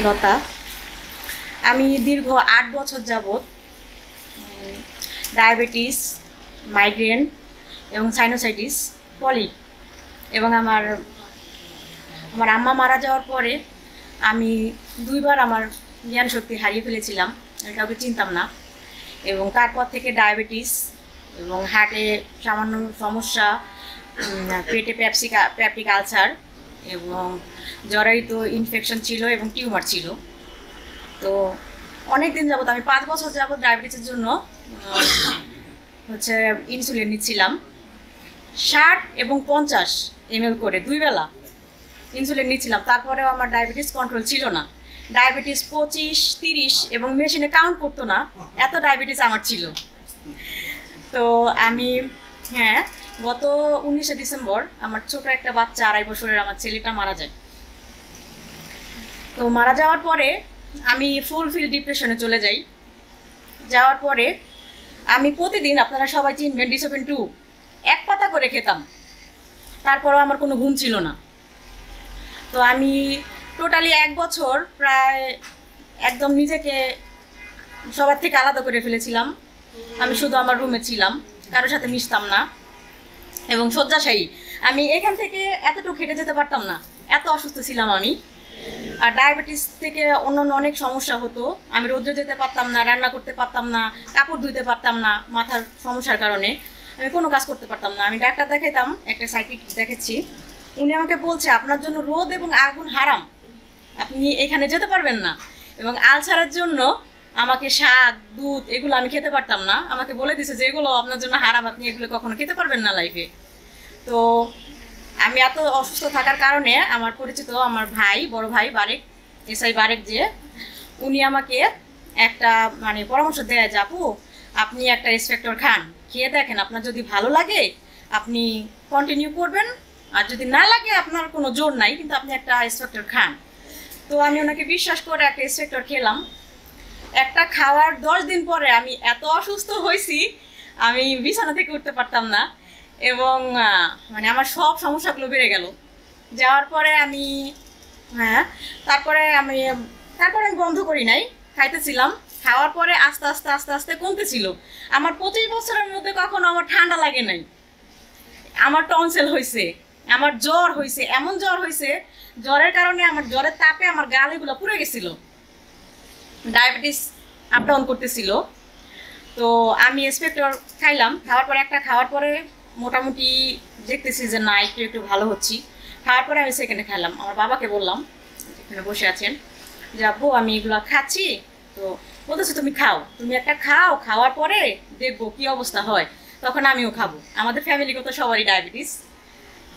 লতা। আমি দীর্ঘ ৮ বছর যাবৎ ডায়াবেটিস, মাইগ্রেন এবং সাইনোসাইটিস, পলি এবং আমার আম্মা মারা যাওয়ার পরে আমি 2বার আমার জ্ঞান শক্তি হারিয়ে ফেলেছিলাম। আমি কাউকে চিনতাম না এবং তারপর থেকে ডায়াবেটিস এবং হার্টে সামান্য সমস্যা, পেটে পেপটিক আলসার এবং জরায়ুতে ইনফেকশন ছিল এবং টিউমার ছিল। তো অনেক দিন যাবত আমি 5 বছর যাবত ডায়াবেটিসের জন্য ইনসুলিন নিচ্ছিলাম। 60 এবং 50 ml করে 2 বেলা ইনসুলিন নিচ্ছিলাম। তারপরেও আমার ডায়াবেটিস কন্ট্রোল ছিল না। ডায়াবেটিস 25, 30 এবং মেশিনে কাউন্ট করতো না, এত ডায়াবেটিস আমার ছিল। তো আমি গত 19শে ডিসেম্বর আমার ছোট একটা বাচ্চা, 2.5 বছরের আমার ছেলেটা মারা যায়। তো মারা যাওয়ার পরে আমি ফুলফিল ডিপ্রেশনে চলে যাই। যাওয়ার পরে আমি প্রতিদিন, আপনারা সবাই চিনবেন, ডিসোফেন 2 1 পাতা করে খেতাম। তারপরেও আমার কোনো ঘুম ছিল না। তো আমি টোটালি 1 বছর প্রায় একদম নিজেকে সবার থেকে আলাদা করে ফেলেছিলাম। আমি শুধু আমার রুমে ছিলাম, কারোর সাথে মিশতাম না এবং শয্যাশায়ী। আমি এখান থেকে এতটুকু হেঁটে যেতে পারতাম না, এত অসুস্থ ছিলাম আমি। আর ডায়াবেটিস থেকে অন্যান্য অনেক সমস্যা হতো। আমি রোদ্রে যেতে পারতাম না, রান্না করতে পারতাম না, কাপড় ধুতে পারতাম না, মাথার সমস্যার কারণে আমি কোনো কাজ করতে পারতাম না। আমি ডাক্তার দেখাইতাম, একটা সাইকিয়াট্রিস্ট দেখেছি। উনি আমাকে বলছে, আপনার জন্য রোদ এবং আগুন হারাম, আপনি এখানে যেতে পারবেন না। এবং আলসারের জন্য আমাকে শাক, দুধ এগুলো আমি খেতে পারতাম না। আমাকে বলে দিছে যে এগুলো আপনার জন্য হারাম, আপনি এগুলো কখনো খেতে পারবেন না লাইফে। তো আমি এত অসুস্থ থাকার কারণে আমার পরিচিত আমার ভাই, বড় ভাই বারেক, এসআই বারেক, যে উনি আমাকে একটা পরামর্শ দেয় যে আপু, আপনি একটা রেসপেক্টর খান, খেয়ে দেখেন, আপনার যদি ভালো লাগে আপনি কন্টিনিউ করবেন, আর যদি না লাগে আপনার কোনো জোর নাই, কিন্তু আপনি একটা রেসপেক্টর খান। তো আমি ওনাকে বিশ্বাস করে একটা রেসপেক্টর খেলাম। একটা খাওয়ার 10 দিন পরে আমি এত অসুস্থ হয়েছি, আমি বিছানা থেকে উঠতে পারতাম না এবং আমার সব সমস্যাগুলো বেড়ে গেল। যাওয়ার পরে আমি তারপরে আমি বন্ধ করি নাই, খাইতেছিলাম। খাওয়ার পরে আস্তে আস্তে আস্তে আস্তে কমতেছিল। আমার 25 বছরের মধ্যে কখনো আমার ঠান্ডা লাগে নাই। আমার টনসিল হয়েছে, আমার জ্বর হয়েছে, এমন জ্বর হয়েছে, জ্বরের কারণে আমার জ্বরের তাপে আমার গাল এগুলো পুড়ে গেছিল। ডায়াবেটিস আপ ডাউন করতেছিল। তো আমি এসপেক্টর খাইলাম। খাওয়ার পরে মোটামুটি দেখতেছি যে না, একটু একটু ভালো হচ্ছি। খাওয়ার পরে আমি সেকেন্ডে খাইলাম। আমার বাবাকে বললাম, এখানে বসে আছেন, যে আব্বু আমি এগুলো খাচ্ছি। তো বলতেছে তুমি খাও, তুমি একটা খাও, খাওয়ার পরে দেখবো কি অবস্থা হয়, তখন আমিও খাবো। আমাদের ফ্যামিলিগত সবারই ডায়াবেটিস।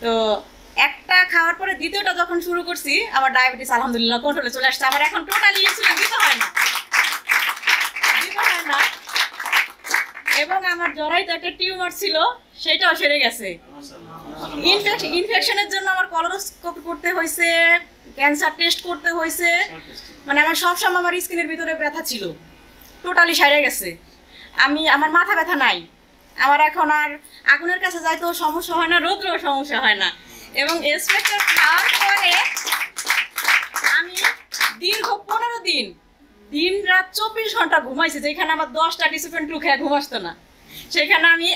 তো একটা খাওয়ার পরে দ্বিতীয়টা যখন শুরু করছি, আমার ডায়াবেটিস আলহামদুলিল্লাহ কন্ট্রোলে চলে আসছে। আমার এখন টোটালি ইনসুলিন দিতে হয় না। এবং আমার জরায়ুতে একটা টিউমার ছিল, সেটাও সেরে গেছে। ইনফেকশনের জন্য আমার কলোনোস্কোপি করতে হয়েছে, ক্যান্সার টেস্ট করতে হয়েছে। আমার সবসময় আমার স্কিনের ভিতরে ব্যথা ছিল, টোটালি সেরে গেছে। আমার মাথা ব্যথা নাই। আমার এখন আর আগুনের কাছে যাইতেও সমস্যা হয় না, রোদ্রেও সমস্যা হয় না। এবং এসপেক্টর খাওয়ার পরে আমি দীর্ঘ 15 দিন দিন রাত 24 ঘন্টা ঘুমাইছি, যেখানে আমার 10টা ডিসিপ্লিন 2 খেয়ে ঘুম আসতো না। সেখানে আমি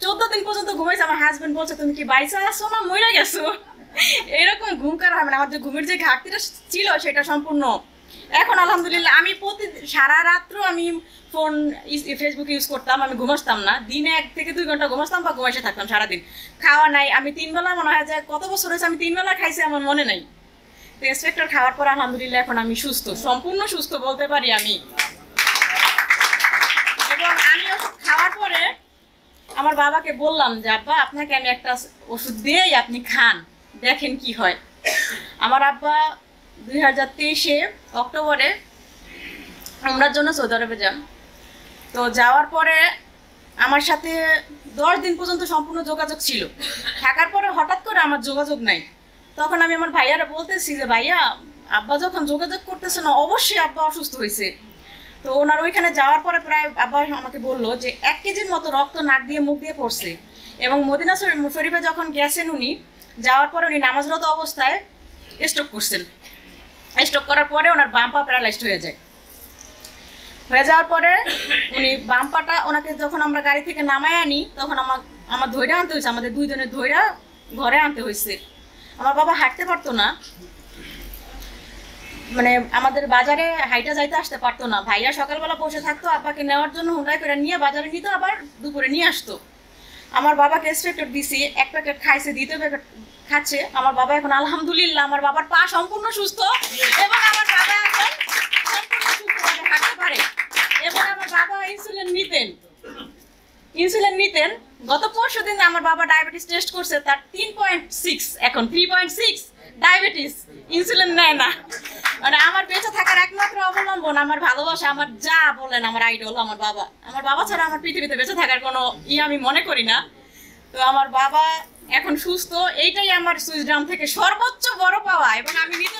14 দিন পর্যন্ত ঘুমাইছি। আমার হাজবেন্ড বলছে, তুমি কি বাইসা আসো না মরে গেছো? এরকম ঘুম করা হয়। আমার যে ঘুমের যে ঘাটতিটা ছিল সেটা সম্পূর্ণ এখন আলহামদুলিল্লাহ। আমি সারা রাত্র আমি ফোন, ফেসবুক ইউজ করতাম, আমি ঘুমাসতাম না। দিনে 1 থেকে 2 ঘন্টা ঘুমাসতাম বা ঘুমাইসে থাকতাম সারাদিন। খাওয়া নাই। আমি 3 বেলা, মনে হয় যে কত বছর হয়েছে আমি 3 বেলা খাইছি, আমার মনে নাই। তো এসপেক্টর খাওয়ার পর আলহামদুলিল্লাহ এখন আমি সুস্থ, সম্পূর্ণ সুস্থ বলতে পারি আমি। এবং আমি ওষুধ খাওয়ার পরে আমার বাবাকে বললাম যে আব্বা, আপনাকে আমি একটা ওষুধ দিয়েই আপনি খান, দেখেন কি হয়। আমার আব্বা 2023 অক্টোবরে umরার জন্য সৌদি আরবে যান। তো যাওয়ার পরে আমার সাথে 10 দিন পর্যন্ত সম্পূর্ণ যোগাযোগ ছিল। থাকার পরে হঠাৎ করে আমার যোগাযোগ নাই। তখন আমি আমার ভাইয়ারা বলতেছি যে ভাইয়া, আব্বা যখন যোগাযোগ করতেছে না, অবশ্যই আব্বা অসুস্থ হয়েছে। তো ওনার ওইখানে যাওয়ার পরে প্রায় আব্বা আমাকে বললো যে 1 কেজির মতো রক্ত নাক দিয়ে মুখ দিয়ে পড়ছে। এবং মদিনা শরীফে যখন গেছেন উনি, যাওয়ার পরে উনি নামাজরত অবস্থায় স্ট্রোক করছেন। স্ট্রোক করার পরে ওনার বাম পা প্যারালাইজড হয়ে যাওয়ার পরে উনি বাম পাটা ওনাকে যখন আমরা গাড়ি থেকে নামায় আনি তখন আমার ধৈর্য আনতে হয়েছে, আমাদের 2 জনের ধৈর্য ঘরে আনতে হয়েছে। আমার বাবা হাঁটতে পারতো না, মানে আমাদের বাজারে হাইটা যাইতে আসতে পারতো না। ভাইয়া সকালবেলা বসে থাকতো, আব্বাকে নেওয়ার জন্য হুন্ডাই করে নিয়ে বাজারে নিত, আবার দুপুরে নিয়ে আসতো। আমার বাবাকে স্ট্রেক্টর দিছি, 1 প্যাকেট খাইছে, 2 প্যাকেট খাচ্ছে। আমার বাবা এখন আলহামদুলিল্লাহ, আমার বাবার পা সম্পূর্ণ সুস্থ এবং আমার বাবা এখন সম্পূর্ণ সুস্থভাবে হাঁটতে পারে। এবং আমার বাবা ইনসুলিন নিতেন। গত পরশু দিন আমার বাবা ডায়াবেটিস টেস্ট করছে, তার 3.6, এখন 3.6 ডায়াবেটিস, ইনসুলিন নেয় না। মানে আমার বেঁচে থাকার একমাত্র অবলম্বন, আমার ভালোবাসা, আমার যা বলেন আমার আইডল আমার বাবা। আমার বাবা ছাড়া আমার পৃথিবীতে বেঁচে থাকার কোনো আমি মনে করি না। তো আমার বাবা এখন সুস্থ, এইটাই আমার সুইস ড্রাম থেকে সর্বোচ্চ বড় পাওয়া। এবং আমি নিজে